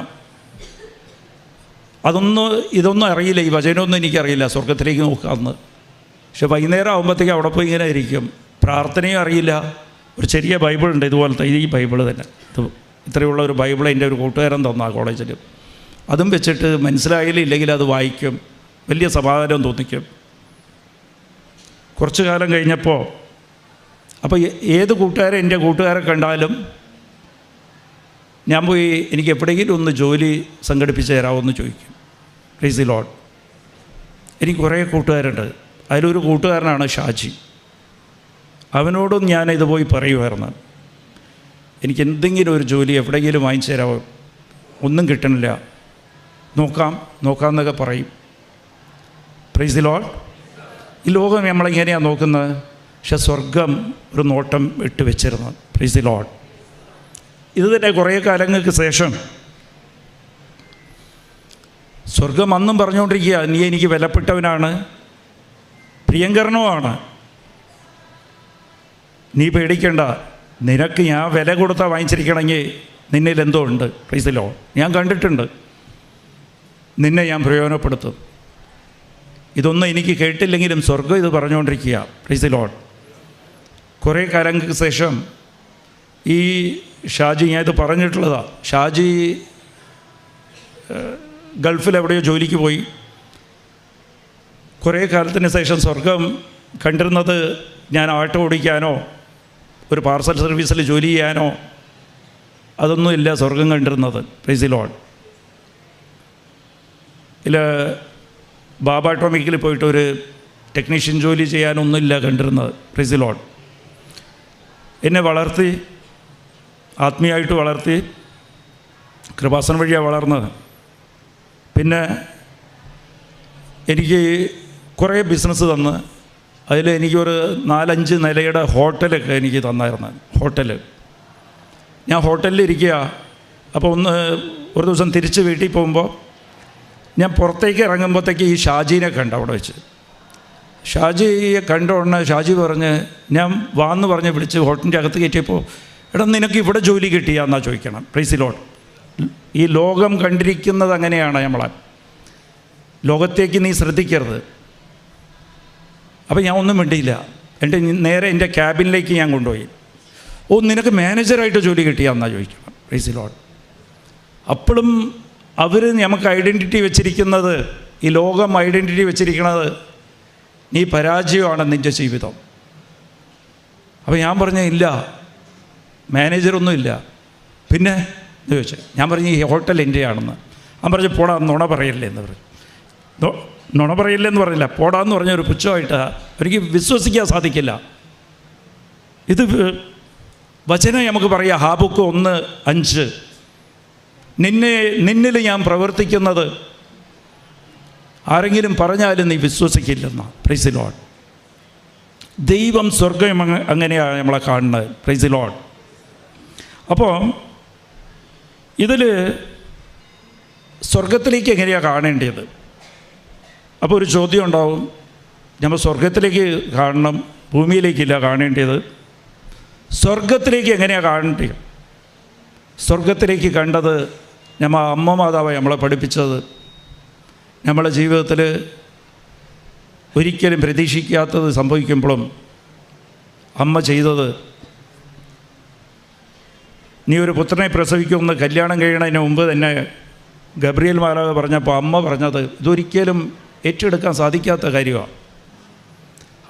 ഇതൊന്നും അറിയില്ല, ഈ വചനമൊന്നും എനിക്കറിയില്ല സ്വർഗത്തിലേക്ക് നോക്കാമെന്ന്. പക്ഷെ വൈകുന്നേരം ആകുമ്പോഴത്തേക്കും അവിടെ പോയി ഇങ്ങനെ ഇരിക്കും. പ്രാർത്ഥനയും അറിയില്ല. ഒരു ചെറിയ ബൈബിളുണ്ട് ഇതുപോലത്തെ, ഈ ബൈബിൾ തന്നെ, ഇത്രയുള്ള ഒരു ബൈബിൾ എൻ്റെ ഒരു കൂട്ടുകാരൻ തന്നാ കോളേജിൽ. അതും വെച്ചിട്ട് മനസ്സിലായില്ല, ഇല്ലെങ്കിൽ അത് വായിക്കും, വലിയ സമാധാനം തോന്നിക്കും. കുറച്ചു കാലം കഴിഞ്ഞപ്പോൾ അപ്പോൾ ഏത് കൂട്ടുകാരെ എൻ്റെ കൂട്ടുകാരെ കണ്ടാലും ഞാൻ പോയി എനിക്ക് എപ്പോഴെങ്കിലും ഒന്ന് ജോലി സംഘടിപ്പിച്ച് തരാമെന്ന് ചോദിക്കും. Price the Lord. എനിക്ക് കുറേ കൂട്ടുകാരുണ്ട്. അതിലൊരു കൂട്ടുകാരനാണ് ഷാജി. അവനോടും ഞാൻ ഇത് പോയി പറയുമായിരുന്നു, എനിക്ക് എന്തെങ്കിലും ഒരു ജോലി എവിടെയെങ്കിലും വാങ്ങിച്ചു തരാമോ, ഒന്നും കിട്ടണില്ല, നോക്കാമെന്നൊക്കെ പറയും. Price the Lord. ഈ ലോകം നമ്മളെങ്ങനെയാണ് നോക്കുന്നത്? പക്ഷെ സ്വർഗം ഒരു നോട്ടം ഇട്ട് വെച്ചിരുന്നു. Price the Lord. ഇത് തന്നെ കുറേ കാലങ്ങൾക്ക് ശേഷം സ്വർഗം അന്നും പറഞ്ഞുകൊണ്ടിരിക്കുക, നീ എനിക്ക് വിലപ്പെട്ടവനാണ്, പ്രിയങ്കരനുമാണ്, നീ പേടിക്കണ്ട, നിനക്ക് ഞാൻ വില കൊടുത്താൽ വാങ്ങിച്ചിരിക്കണമെങ്കിൽ നിന്നിൽ എന്തോ ഉണ്ട്. Price the Lord. ഞാൻ കണ്ടിട്ടുണ്ട്, നിന്നെ ഞാൻ പ്രയോജനപ്പെടുത്തും. ഇതൊന്നും എനിക്ക് കേട്ടില്ലെങ്കിലും സ്വർഗം ഇത് പറഞ്ഞുകൊണ്ടിരിക്കുക. Praise the Lord. കുറേ കാലങ്ങൾക്ക് ശേഷം ഈ ഷാജി, ഞാൻ ഇത് പറഞ്ഞിട്ടുള്ളതാണ്, ഷാജി ഗൾഫിൽ എവിടെയോ ജോലിക്ക് പോയി. കുറേ കാലത്തിന് ശേഷം സ്വർഗം കണ്ടിരുന്നത് ഞാൻ ആട്ടോ ഓടിക്കാനോ ഒരു പാർസൽ സർവീസിൽ ജോലി ചെയ്യാനോ അതൊന്നുമില്ല സ്വർഗം കണ്ടിരുന്നത്. Price the Lord. ഇല്ല, ബാബ ഓട്ടോമിക്കൽ പോയിട്ട് ഒരു ടെക്നീഷ്യൻ ജോലി ചെയ്യാനൊന്നുമില്ല കണ്ടിരുന്നത്. Price the Lord. എന്നെ വളർത്തി, ആത്മീയമായിട്ട് വളർത്തി, കൃപാസനം വഴിയാണ് വളർന്നത്. പിന്നെ എനിക്ക് കുറേ ബിസിനസ് തന്ന്, അതിൽ എനിക്കൊരു 4-5 നിലയുടെ ഹോട്ടലൊക്കെ എനിക്ക് തന്നായിരുന്നു. ഞാൻ ഹോട്ടലിൽ ഇരിക്കുക. അപ്പോൾ ഒരു ദിവസം തിരിച്ച് വീട്ടിൽ പോകുമ്പോൾ ഞാൻ പുറത്തേക്ക് ഇറങ്ങുമ്പോഴത്തേക്ക് ഈ ഷാജീനെ കണ്ട അവിടെ വെച്ച്. ഷാജിയെ കണ്ട ഉടനെ ഷാജി പറഞ്ഞ്, ഞാൻ വാന്ന് പറഞ്ഞ് വിളിച്ച് ഹോട്ടലിൻ്റെ അകത്ത് കയറ്റിയപ്പോൾ, എടാ നിനക്ക് ഇവിടെ ജോലി കിട്ടിയാന്നാ ചോദിക്കണം. Price the Lord. ഈ ലോകം കണ്ടിരിക്കുന്നത് അങ്ങനെയാണ് നമ്മളെ. ലോകത്തേക്ക് നീ ശ്രദ്ധിക്കരുത്. അപ്പോൾ ഞാൻ ഒന്നും മിണ്ടിയില്ല. നേരെ എൻ്റെ ക്യാബിനിലേക്ക് ഞാൻ കൊണ്ടുപോയി. നിനക്ക് മാനേജറായിട്ട് ജോലി കിട്ടിയാന്നാ ചോദിക്കണം. Price the Lord. അപ്പോഴും അവർ നമുക്ക് ഐഡൻറ്റിറ്റി വെച്ചിരിക്കുന്നത്, ഈ ലോകം ഐഡൻറ്റിറ്റി വെച്ചിരിക്കുന്നത് നീ പരാജയമാണ് നിൻ്റെ ജീവിതം. അപ്പോൾ ഞാൻ പറഞ്ഞു, ഇല്ല, മാനേജറൊന്നുമില്ല. പിന്നെ എന്ന് ചോദിച്ചു. ഞാൻ പറഞ്ഞു, ഈ ഹോട്ടൽ എൻ്റെയാണെന്ന്. ഞാൻ പറഞ്ഞു, പോടാ, നുണ പറയല്ലേ എന്ന് പറഞ്ഞു. നുണ പറയില്ലെന്ന് പറഞ്ഞില്ല, പോടാന്ന് പറഞ്ഞൊരു പുച്ഛമായിട്ട് എനിക്ക് വിശ്വസിക്കാൻ സാധിക്കില്ല. ഇത് വചനം നമുക്ക് പറയാം. ഹാബുക്ക് 1:5, നിന്നിൽ ഞാൻ പ്രവർത്തിക്കുന്നത് ആരെങ്കിലും പറഞ്ഞാലും നീ വിശ്വസിക്കില്ലെന്ന. Price the Lord. ദൈവം സ്വർഗം അങ്ങനെയാണ് നമ്മളെ കാണുന്നത്. Price the Lord. അപ്പോൾ ഇതിൽ സ്വർഗത്തിലേക്ക് എങ്ങനെയാണ് കാണേണ്ടത്? അപ്പോൾ ഒരു ചോദ്യം ഉണ്ടാവും, നമ്മൾ സ്വർഗത്തിലേക്ക് കാണണം, ഭൂമിയിലേക്കില്ല കാണേണ്ടത്. സ്വർഗത്തിലേക്ക് എങ്ങനെയാണ് കാണേണ്ടത്? സ്വർഗത്തിലേക്ക് കണ്ടത് നമ്മൾ അമ്മ മാതാവ് നമ്മളെ പഠിപ്പിച്ചത്. നമ്മളെ ജീവിതത്തിൽ ഒരിക്കലും പ്രതീക്ഷിക്കാത്തത് സംഭവിക്കുമ്പോഴും അമ്മ ചെയ്തത്, നീ ഒരു പുത്രനെ പ്രസവിക്കുമെന്ന് കല്യാണം കഴിയണതിന് മുമ്പ് തന്നെ ഗബ്രിയേൽ മാലാഖ പറഞ്ഞപ്പോൾ അമ്മ പറഞ്ഞത് ഇതൊരിക്കലും ഏറ്റെടുക്കാൻ സാധിക്കാത്ത കാര്യമാണ്.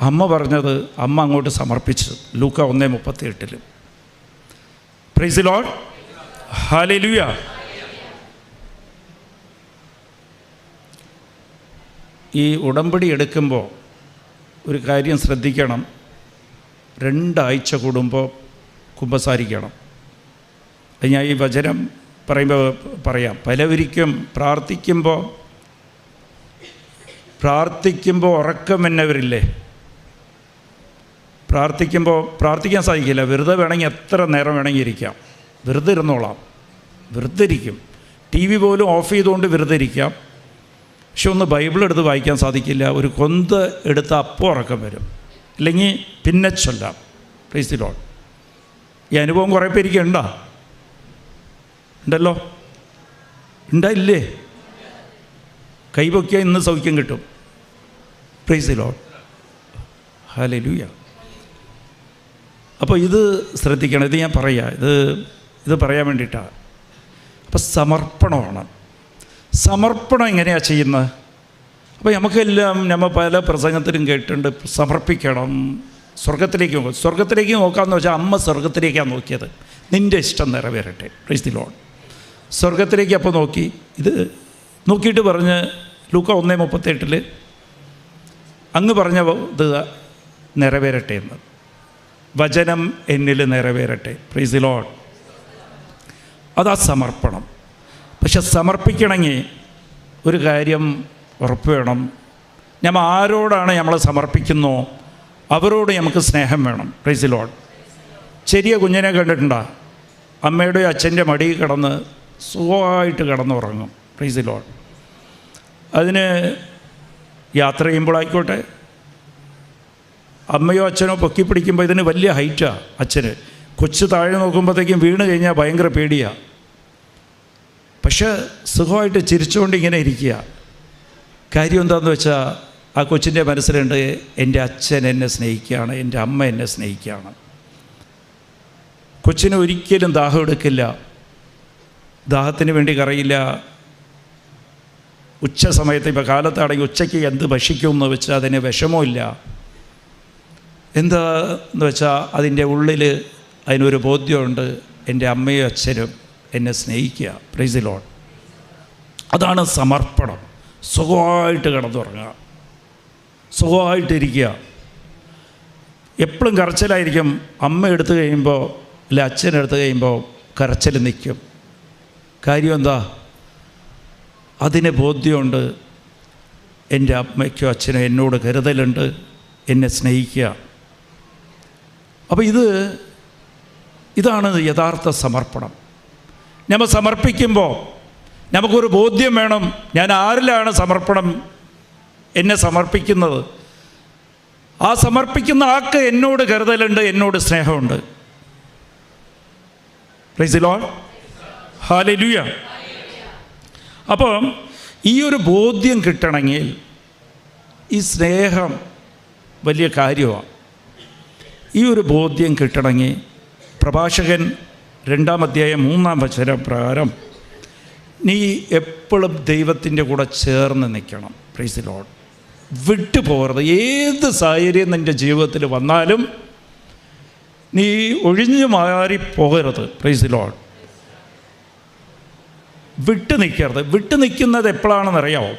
അമ്മ പറഞ്ഞത് അമ്മ അങ്ങോട്ട് സമർപ്പിച്ചു. ലൂക്ക 1:38. Price the Lord, hallelujah. ഈ ഉടമ്പടി എടുക്കുമ്പോൾ ഒരു കാര്യം ശ്രദ്ധിക്കണം. 2 ആഴ്ച കൂടുമ്പോൾ കുമ്പസാരിക്കണം. അത് ഞാൻ ഈ വചനം പറയുമ്പോൾ പറയാം. പലവരിക്കും പ്രാർത്ഥിക്കുമ്പോൾ ഉറക്കം എന്നവരില്ലേ, പ്രാർത്ഥിക്കാൻ സാധിക്കില്ല. വെറുതെ വേണമെങ്കിൽ എത്ര നേരം വേണമെങ്കിൽ ഇരിക്കാം, വെറുതെ ഇരുന്നോളാം, വെറുതെ ഇരിക്കും. ടി വി പോലും ഓഫ് ചെയ്തുകൊണ്ട് വെറുതെ ഇരിക്കാം. പക്ഷെ ഒന്ന് ബൈബിൾ എടുത്ത് വായിക്കാൻ സാധിക്കില്ല. ഒരു കൊന്ത് എടുത്ത് അപ്പോൾ ഉറക്കം വരും, അല്ലെങ്കിൽ പിന്നെ ചൊല്ലാം. Price the Lord. ഈ അനുഭവം കുറേ പേർക്ക് ഉണ്ടല്ലോ, ഉണ്ടായില്ലേ? കൈപൊക്കിയാൽ ഇന്ന് സൗഖ്യം കിട്ടും. Price the Lord, hallelujah. അപ്പോൾ ഇത് ശ്രദ്ധിക്കണം. ഇത് ഞാൻ പറയാം, ഇത് പറയാൻ വേണ്ടിയിട്ടാണ്. അപ്പോൾ സമർപ്പണമാണ്. സമർപ്പണം എങ്ങനെയാണ് ചെയ്യുന്നത്? അപ്പോൾ നമുക്കെല്ലാം നമ്മൾ പല പ്രസംഗത്തിലും കേട്ടിട്ടുണ്ട്, സമർപ്പിക്കണം, സ്വർഗത്തിലേക്ക് നോക്കാമെന്ന് വെച്ചാൽ അമ്മ സ്വർഗത്തിലേക്കാണ് നോക്കിയത്. നിൻ്റെ ഇഷ്ടം നിറവേറട്ടെ. Praise the Lord. സ്വർഗത്തിലേക്ക് അപ്പോൾ നോക്കി. ഇത് നോക്കിയിട്ട് പറഞ്ഞ് ലൂക്ക 1:38 അങ്ങ് പറഞ്ഞ ഇത് നിറവേറട്ടെ എന്ന്, വചനം എന്നിൽ നിറവേറട്ടെ. Praise the Lord. അതാ സമർപ്പണം. പക്ഷെ സമർപ്പിക്കണമെങ്കിൽ ഒരു കാര്യം ഉറപ്പ് വേണം. നമ്മൾ ആരോടാണ് നമ്മളെ സമർപ്പിക്കുന്നോ അവരോട് നമുക്ക് സ്നേഹം വേണം. Price the Lord. ചെറിയ കുഞ്ഞിനെ കണ്ടിട്ടുണ്ടോ? അമ്മയുടെ അച്ഛൻ്റെ മടിയിൽ കിടന്ന് സുഖമായിട്ട് കിടന്നുറങ്ങും. Price the Lord. അതിന് യാത്ര ചെയ്യുമ്പോഴായിക്കോട്ടെ, അമ്മയോ അച്ഛനോ പൊക്കി പിടിക്കുമ്പോൾ ഇതിന് വലിയ ഹൈറ്റാണ് അച്ഛന്. കൊച്ചു താഴെ നോക്കുമ്പോഴത്തേക്കും വീണ് കഴിഞ്ഞാൽ ഭയങ്കര പേടിയാണ്. പക്ഷേ സുഖമായിട്ട് ചിരിച്ചുകൊണ്ട് ഇങ്ങനെ ഇരിക്കുക. കാര്യം എന്താണെന്ന് വെച്ചാൽ ആ കൊച്ചിൻ്റെ മനസ്സിലുണ്ട്, എൻ്റെ അച്ഛൻ എന്നെ സ്നേഹിക്കുകയാണ്, എൻ്റെ അമ്മ എന്നെ സ്നേഹിക്കുകയാണ്. കൊച്ചിന് ഒരിക്കലും ദാഹം എടുക്കില്ല, ദാഹത്തിന് വേണ്ടി കറയില്ല. ഉച്ച സമയത്ത്, ഇപ്പോൾ കാലത്താണെങ്കിൽ ഉച്ചയ്ക്ക് എന്ത് ഭക്ഷിക്കുമെന്ന് വെച്ചാൽ അതിന് വിഷമമില്ല. എന്താന്ന് വെച്ചാൽ അതിൻ്റെ ഉള്ളിൽ അതിനൊരു ബോധ്യമുണ്ട്, എൻ്റെ അമ്മയും അച്ഛനും എന്നെ സ്നേഹിക്കുക. Price the Lord. അതാണ് സമർപ്പണം. സുഖമായിട്ട് കിടന്നുറങ്ങുക, സുഖമായിട്ടിരിക്കുക. എപ്പോഴും കരച്ചിലായിരിക്കും. അമ്മ എടുത്തു കഴിയുമ്പോൾ അല്ലെ അച്ഛൻ എടുത്തു കഴിയുമ്പോൾ കരച്ചിൽ നിൽക്കും. കാര്യം എന്താ? അതിന് ബോധ്യമുണ്ട്, എൻ്റെ അമ്മയ്ക്കോ അച്ഛനോ എന്നോട് കരുതലുണ്ട്, എന്നെ സ്നേഹിക്കുക. അപ്പോൾ ഇതാണ് യഥാർത്ഥ സമർപ്പണം. നമ്മൾ സമർപ്പിക്കുമ്പോൾ നമുക്കൊരു ബോധ്യം വേണം, ഞാൻ ആരിലാണ് സമർപ്പണം എന്നെ സമർപ്പിക്കുന്നത്. ആ സമർപ്പിക്കുന്ന ആൾക്ക് എന്നോട് കരുതലുണ്ട്, എന്നോട് സ്നേഹമുണ്ട്. Price the Lord, hallelujah. അപ്പം ഈ ഒരു ബോധ്യം കിട്ടണമെങ്കിൽ ഈ സ്നേഹം വലിയ കാര്യമാണ്. ഈ ഒരു ബോധ്യം കിട്ടണമെങ്കിൽ പ്രഭാഷകൻ 2-ാം അധ്യായം 3-ാം വചനം പ്രകാരം നീ എപ്പോഴും ദൈവത്തിൻ്റെ കൂടെ ചേർന്ന് നിൽക്കണം. Price the Lord. വിട്ടു പോകരുത്. ഏത് സാഹചര്യം നിൻ്റെ ജീവിതത്തിൽ വന്നാലും നീ ഒഴിഞ്ഞു മാറി പോകരുത്. Price the Lord. വിട്ടു നിൽക്കരുത്. വിട്ടു നിൽക്കുന്നത് എപ്പോഴാണെന്നറിയാമോ?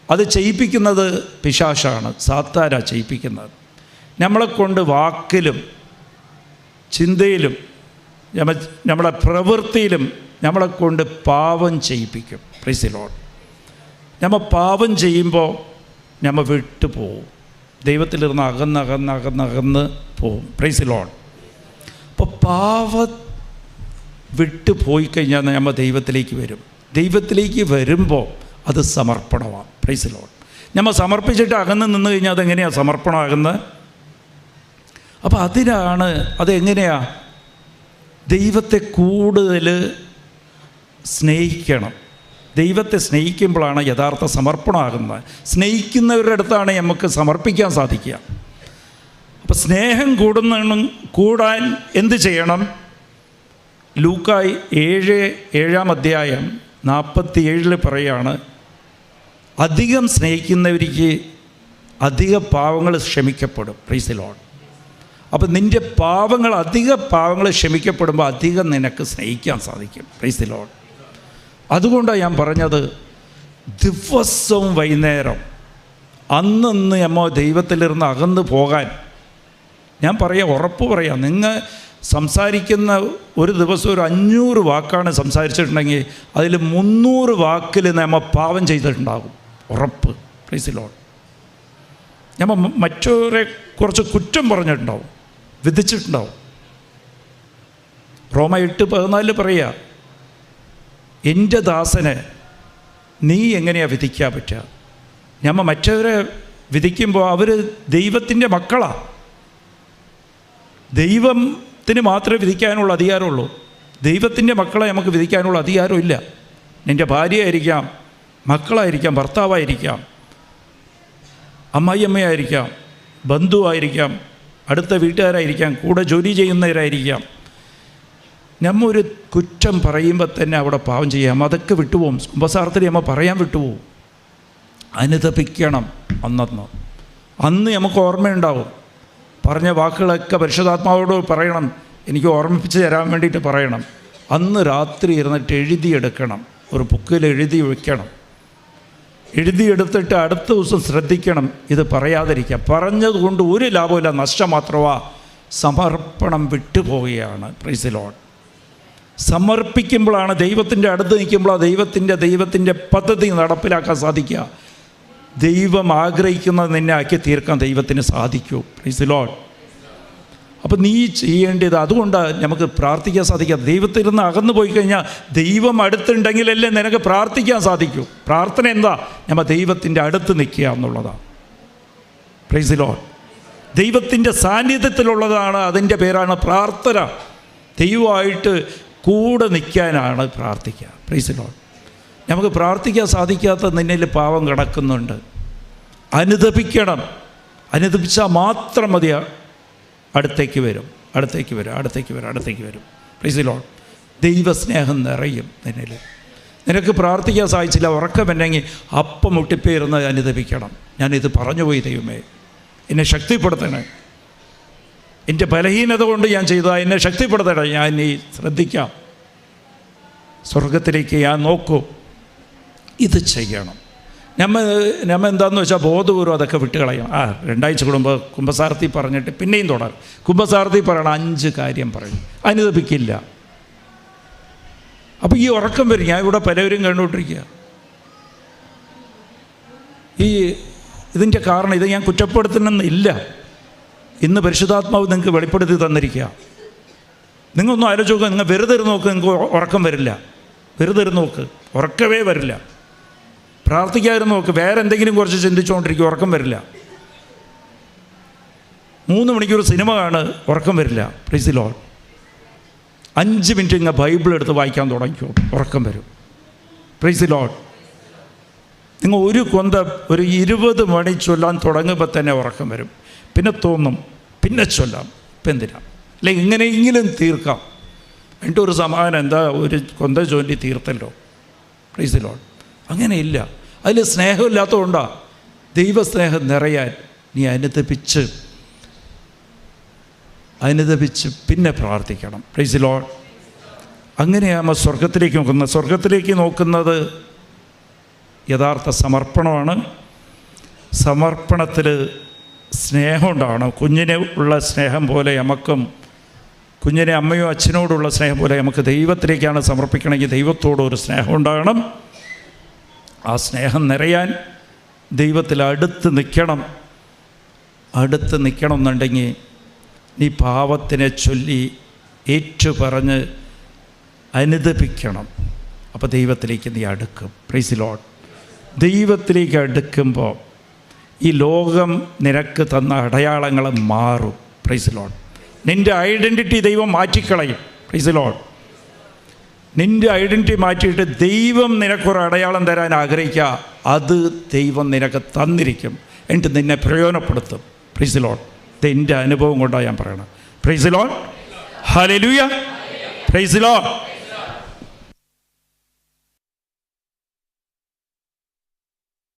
അത് ചെയ്യിപ്പിക്കുന്നത് പിശാചാണ്, സാത്താനാ ചെയ്യിപ്പിക്കുന്നത്. നമ്മളെക്കൊണ്ട് വാക്കിലും ചിന്തയിലും നമ്മളെ പ്രവൃത്തിയിലും നമ്മളെക്കൊണ്ട് പാപം ചെയ്യിപ്പിക്കും. Praise the Lord. നമ്മൾ പാപം ചെയ്യുമ്പോൾ നമ്മൾ വിട്ടു പോവും, ദൈവത്തിലിരുന്ന് അകന്ന് പോവും. Praise the Lord. അപ്പോൾ പാപം വിട്ടു പോയി കഴിഞ്ഞാൽ നമ്മൾ ദൈവത്തിലേക്ക് വരും. ദൈവത്തിലേക്ക് വരുമ്പോൾ അത് സമർപ്പണമാണ്. Price the Lord. നമ്മൾ സമർപ്പിച്ചിട്ട് അകന്ന് നിന്ന് കഴിഞ്ഞാൽ അതെങ്ങനെയാണ് സമർപ്പണമാകുന്നത്? അപ്പോൾ അതെങ്ങനെയാണ്? ദൈവത്തെ കൂടുതൽ സ്നേഹിക്കണം. ദൈവത്തെ സ്നേഹിക്കുമ്പോഴാണ് യഥാർത്ഥ സമർപ്പണമാകുന്നത്. സ്നേഹിക്കുന്നവരുടെ അടുത്താണ് നമുക്ക് സമർപ്പിക്കാൻ സാധിക്കുക. അപ്പോൾ സ്നേഹം കൂടാൻ എന്ത് ചെയ്യണം? ലൂക്കായി 7-7 അധ്യായം 47 പറയാണ്, അധികം സ്നേഹിക്കുന്നവർക്ക് അധിക പാവങ്ങൾ ക്ഷമിക്കപ്പെടും. Price the Lord. അപ്പം നിൻ്റെ അധിക പാവങ്ങൾ ക്ഷമിക്കപ്പെടുമ്പോൾ അധികം നിനക്ക് സ്നേഹിക്കാൻ സാധിക്കും. Price the Lord. അതുകൊണ്ടാണ് ഞാൻ പറഞ്ഞത്, ദിവസവും വൈകുന്നേരം അന്നന്ന് നമ്മൾ ദൈവത്തിലിരുന്ന് അകന്നു പോകാൻ ഞാൻ ഉറപ്പ് പറയാം. നിങ്ങൾ സംസാരിക്കുന്ന ഒരു ദിവസം ഒരു 500 വാക്കാണ് സംസാരിച്ചിട്ടുണ്ടെങ്കിൽ അതിൽ 300 വാക്കിൽ നമ്മൾ പാവം ചെയ്തിട്ടുണ്ടാകും. ഉറപ്പ്. Price the Lord. നമ്മൾ മറ്റവരെ കുറച്ച് കുറ്റം പറഞ്ഞിട്ടുണ്ടാവും, വിധിച്ചിട്ടുണ്ടാവും. റോമ 8:14 പറയുക, എൻ്റെ ദാസനെ നീ എങ്ങനെയാണ് വിധിക്കാൻ പറ്റുക? നമ്മൾ മറ്റവരെ വിധിക്കുമ്പോൾ അവർ ദൈവത്തിൻ്റെ മക്കളാണ്. ദൈവത്തിന് മാത്രമേ വിധിക്കാനുള്ള അധികാരമുള്ളൂ. ദൈവത്തിൻ്റെ മക്കളെ നമുക്ക് വിധിക്കാനുള്ള അധികാരമില്ല. നിൻ്റെ ഭാര്യയായിരിക്കാം, മക്കളായിരിക്കാം, ഭർത്താവായിരിക്കാം, അമ്മായിയമ്മയായിരിക്കാം, ബന്ധുവായിരിക്കാം, അടുത്ത വീട്ടുകാരായിരിക്കാം, കൂടെ ജോലി ചെയ്യുന്നവരായിരിക്കാം. നമ്മൾ ഒരു കുറ്റം പറയുമ്പോൾ തന്നെ അവിടെ പാവം ചെയ്യാം. അതൊക്കെ വിട്ടുപോകും. കുമ്പസാരത്തിൽ നമ്മൾ പറയാൻ വിട്ടുപോകും. അനുതപിക്കണം. അന്ന് നമുക്ക് ഓർമ്മയുണ്ടാവും. പറഞ്ഞ വാക്കുകളൊക്കെ പരിശുദ്ധാത്മാവോട് പറയണം. എനിക്ക് ഓർമ്മിപ്പിച്ച് തരാൻ വേണ്ടിയിട്ട് പറയണം. അന്ന് രാത്രി ഇരുന്നിട്ട് എഴുതിയെടുക്കണം. ഒരു ബുക്കിൽ എഴുതി വയ്ക്കണം. എഴുതിയെടുത്തിട്ട് അടുത്ത ദിവസം ശ്രദ്ധിക്കണം ഇത് പറയാതിരിക്കുക. പറഞ്ഞതുകൊണ്ട് ഒരു ലാഭമില്ല, നഷ്ടം മാത്രമാ. സമർപ്പണം വിട്ടുപോവുകയാണ്. Praise the Lord. സമർപ്പിക്കുമ്പോഴാണ്, ദൈവത്തിൻ്റെ അടുത്ത് നിൽക്കുമ്പോഴാണ് ദൈവത്തിൻ്റെ പദ്ധതി നടപ്പിലാക്കാൻ സാധിക്കുക. ദൈവം ആഗ്രഹിക്കുന്നത് നിന്നെ ആക്കി തീർക്കാൻ ദൈവത്തിന് സാധിക്കൂ. Price the Lord. അപ്പം നീ ചെയ്യേണ്ടത്, അതുകൊണ്ടാണ് നമുക്ക് പ്രാർത്ഥിക്കാൻ സാധിക്കുക. ദൈവത്തിൽ നിന്ന് അകന്നു പോയി കഴിഞ്ഞാൽ ദൈവം അടുത്തുണ്ടെങ്കിലല്ലേ നിനക്ക് പ്രാർത്ഥിക്കാൻ സാധിക്കൂ. പ്രാർത്ഥന എന്താ? നമ്മൾ ദൈവത്തിൻ്റെ അടുത്ത് നിൽക്കുക എന്നുള്ളതാണ്. Price the Lord. ദൈവത്തിൻ്റെ സാന്നിധ്യത്തിലുള്ളതാണ്, അതിൻ്റെ പേരാണ് പ്രാർത്ഥന. ദൈവമായിട്ട് കൂടെ നിൽക്കാനാണ് പ്രാർത്ഥിക്കുക. Price the Lord. നമുക്ക് പ്രാർത്ഥിക്കാൻ സാധിക്കാത്ത നിന്നിൽ പാവം കിടക്കുന്നുണ്ട്. അനുതപിക്കണം. അനുതപിച്ചാൽ മാത്രം മതി. അടുത്തേക്ക് വരും. Price the Lord. ദൈവസ്നേഹം നിറയും നിന്നിൽ. നിനക്ക് പ്രാർത്ഥിക്കാൻ സാധിച്ചില്ല, ഉറക്കമെന്നെങ്കിൽ അപ്പം മുട്ടിപ്പേരുന്ന് അനുതപിക്കണം. ഞാനിത് പറഞ്ഞുപോയി, ദൈവമേ എന്നെ ശക്തിപ്പെടുത്തണേ. എൻ്റെ ബലഹീനത കൊണ്ട് ഞാൻ ചെയ്തതാ, എന്നെ ശക്തിപ്പെടുത്തണേ. ഞാൻ നീ ശ്രദ്ധിക്കാം. സ്വർഗത്തിലേക്ക് ഞാൻ നോക്കൂ. ഇത് ചെയ്യണം. നമ്മൾ എന്താണെന്ന് വെച്ചാൽ ബോധപൂർവ്വം അതൊക്കെ വിട്ടുകളയും. 2 ആഴ്ച കൂടുമ്പോൾ കുമ്പസാരത്തിൽ പറഞ്ഞിട്ട് പിന്നെയും തുടരും. കുമ്പസാരത്തിൽ പറയണം 5 കാര്യം പറയും, അനുതപിക്കില്ല. അപ്പോൾ ഈ ഉറക്കം വരും. ഞാൻ ഇവിടെ പലവരും കണ്ടുകൊണ്ടിരിക്കുക. ഇതിൻ്റെ കാരണം, ഇത് ഞാൻ കുറ്റപ്പെടുത്തണമെന്നില്ല. ഇന്ന് പരിശുദ്ധാത്മാവ് നിങ്ങൾക്ക് വെളിപ്പെടുത്തി തന്നിരിക്കുക. നിങ്ങളൊന്നും ആലോചിച്ച് നോക്കുക. നിങ്ങൾ വെറുതെ നോക്ക്, നിങ്ങൾക്ക് ഉറക്കം വരില്ല. വെറുതെ നോക്ക്, ഉറക്കമേ വരില്ല. പ്രാർത്ഥിക്കാതിരുന്ന് നോക്ക്. വേറെ എന്തെങ്കിലും കുറച്ച് ചിന്തിച്ചുകൊണ്ടിരിക്കും, ഉറക്കം വരില്ല. 3 മണിക്കൂർ സിനിമ കാണ്, ഉറക്കം വരില്ല. Price the Lord. 5 മിനിറ്റ് ഇങ്ങനെ ബൈബിൾ എടുത്ത് വായിക്കാൻ തുടങ്ങിക്കോ, ഉറക്കം വരും. Price the Lord. നിങ്ങൾ ഒരു 20 മണി ചൊല്ലാൻ തുടങ്ങുമ്പോൾ തന്നെ ഉറക്കം വരും. പിന്നെ തോന്നും, പിന്നെ ചൊല്ലാം. ഇപ്പം എന്തിനാ, അല്ലെങ്കിൽ ഇങ്ങനെയെങ്കിലും തീർക്കാം. എന്നിട്ട് ഒരു സമാധാനം, എന്താ ഒരു കൊന്ത ചൊല്ലി തീർത്തല്ലോ. Price the Lord. അങ്ങനെയില്ല. അതിൽ സ്നേഹമില്ലാത്തതുകൊണ്ടാണ്. ദൈവസ്നേഹം നിറയാൻ നീ അനുദപിച്ച് പിന്നെ പ്രാർത്ഥിക്കണം. Price the Lord. അങ്ങനെയാകുമ്പോൾ സ്വർഗത്തിലേക്ക് നോക്കുന്നത് യഥാർത്ഥ സമർപ്പണമാണ്. സമർപ്പണത്തിൽ സ്നേഹം ഉണ്ടാവണം. കുഞ്ഞിനെ ഉള്ള സ്നേഹം പോലെ നമുക്കും, കുഞ്ഞിനെ അമ്മയോ അച്ഛനോടുള്ള സ്നേഹം പോലെ നമുക്ക് ദൈവത്തിലേക്കാണ് സമർപ്പിക്കണമെങ്കിൽ ദൈവത്തോടൊരു സ്നേഹം ഉണ്ടാകണം. ആ സ്നേഹം നിറയാൻ ദൈവത്തിൽ അടുത്ത് നിൽക്കണം എന്നുണ്ടെങ്കിൽ നീ പാവത്തിനെ ചൊല്ലി ഏറ്റുപറഞ്ഞ് അനുദപിക്കണം. അപ്പോൾ ദൈവത്തിലേക്ക് നീ അടുക്കും. Praise the Lord. ദൈവത്തിലേക്ക് അടുക്കുമ്പോൾ ഈ ലോകം നിനക്ക് തന്ന അടയാളങ്ങൾ മാറും. Praise the Lord. നിൻ്റെ ഐഡൻറ്റിറ്റി ദൈവം മാറ്റിക്കളയും. Praise the Lord. നിൻ്റെ ഐഡൻറ്റിറ്റി മാറ്റിയിട്ട് ദൈവം നിനക്കൊരു അടയാളം തരാൻ ആഗ്രഹിക്കുക, അത് ദൈവം നിനക്ക് തന്നിരിക്കും. എന്നിട്ട് നിന്നെ പ്രയോജനപ്പെടുത്തും. Price the Lord. ഇത് എൻ്റെ അനുഭവം കൊണ്ടാണ് ഞാൻ പറയണം. Price the Lord. Hallelujah. Price the Lord.